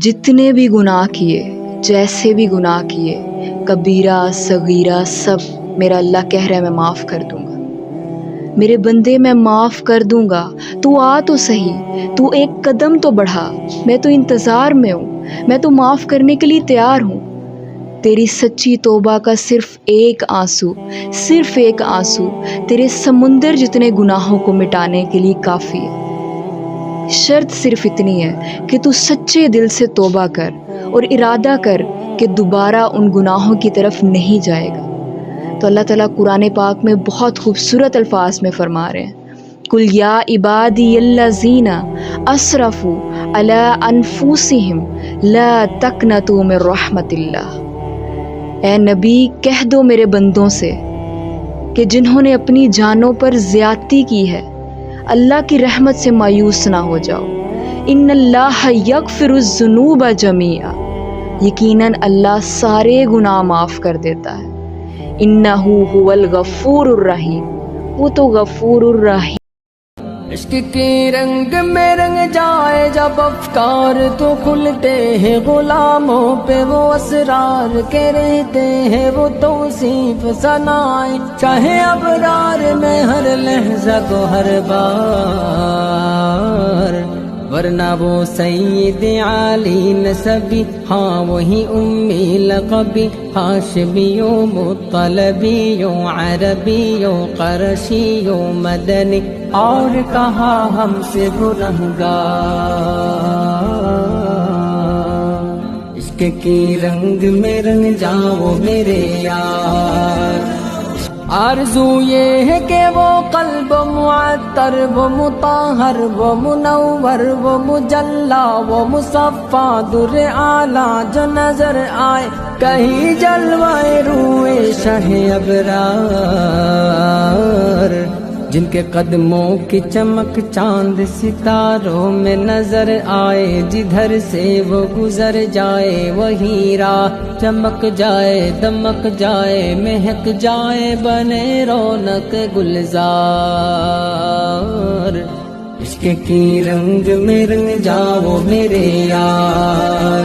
جتنے بھی گناہ کیے، جیسے بھی گناہ کیے، کبیرہ صغیرہ سب میرا اللہ کہہ رہا ہے میں معاف کر دوں گا، میرے بندے میں معاف کر دوں گا، تو آ تو صحیح، تو ایک قدم تو بڑھا، میں تو انتظار میں ہوں، میں تو معاف کرنے کے لیے تیار ہوں۔ تیری سچی توبہ کا صرف ایک آنسو تیرے سمندر جتنے گناہوں کو مٹانے کے لیے کافی ہے۔ شرط صرف اتنی ہے کہ تو سچے دل سے توبہ کر اور ارادہ کر کہ دوبارہ ان گناہوں کی طرف نہیں جائے گا۔ تو اللہ تعالیٰ قرآن پاک میں بہت خوبصورت الفاظ میں فرما رہے ہیں، قُلْ يَا عِبَادِيَ الَّذِينَ أَسْرَفُوا عَلَىٰ أَنفُسِهِمْ لَا تَقْنَطُوا مِن رَحْمَتِ اللَّهِ۔ اے نبی کہہ دو میرے بندوں سے کہ جنہوں نے اپنی جانوں پر زیادتی کی ہے، اللہ کی رحمت سے مایوس نہ ہو جاؤ۔ ان اللہ یغفر الذنوب جمیعا، یقیناً اللہ سارے گناہ معاف کر دیتا ہے۔ انہ هو الغفور الرحیم، وہ تو غفور الرحیم۔ عشق کے رنگ میں رنگ جائے جب افکار تو کھلتے ہیں، غلاموں پہ وہ اسرار کے رہتے ہیں، وہ توصیف ثنائے چاہے ابرار میں ہر لحظہ کو ہر بار، ورنہ وہ سید عالی نسبی، ہاں وہی امی لقبی، ہاشمیو مطلبیو عربیو قرشیو مدنی، اور کہا ہم سے گنہگار۔ عشق کی رنگ میں رنگ جاؤ میرے یار، آرزو یہ ہے کہ وہ قلب معطر، وہ مطہر، وہ منور، وہ مجلا، وہ مصفا در اعلیٰ جو نظر آئے، کہیں جلوائے روئے شہ ابرار، جن کے قدموں کی چمک چاند ستاروں میں نظر آئے، جدھر سے وہ گزر جائے وہی راہ چمک جائے، دمک جائے، مہک جائے، بنے رونق گلزار۔ عشق کی رنگ میں رنگ جاؤ میرے یار،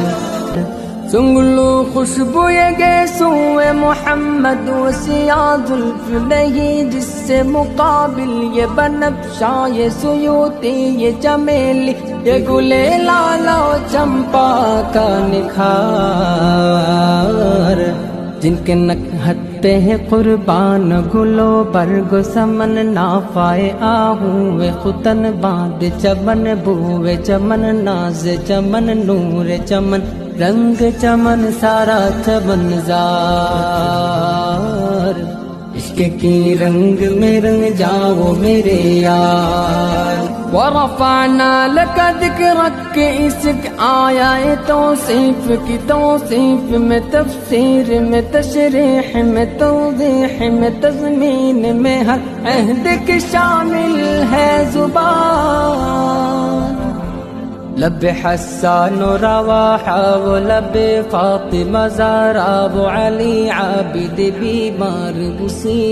سنگ لو خوشبو یہ گیسوئے محمد، و سیاہ زلف نہیں جس سے مقابل، یہ بنفشا، یہ سیوتی، یہ چمیلی، یہ گلے لالا و چمپا کا نکھار، جن کے نکہت پہ ہے قربان گلو برگ سمن، نافائے آہوے ختن باندھ چمن، بوئے چمن، ناز چمن، نور چمن، رنگ چمن، سارا چمن زار۔ عشق کی رنگ میں رنگ جاؤ میرے یار، ورفعنا لک ذکرک کے اسک آیا ہے توصیف کی توصیف میں، تفسیر میں، تشریح میں، توضیح میں، تضمین میں، ہر عہد کی شامل ہے زبان، لب حسان و رواحہ و لب فاطمہ زہرا و علی عابد بیمار بصیر۔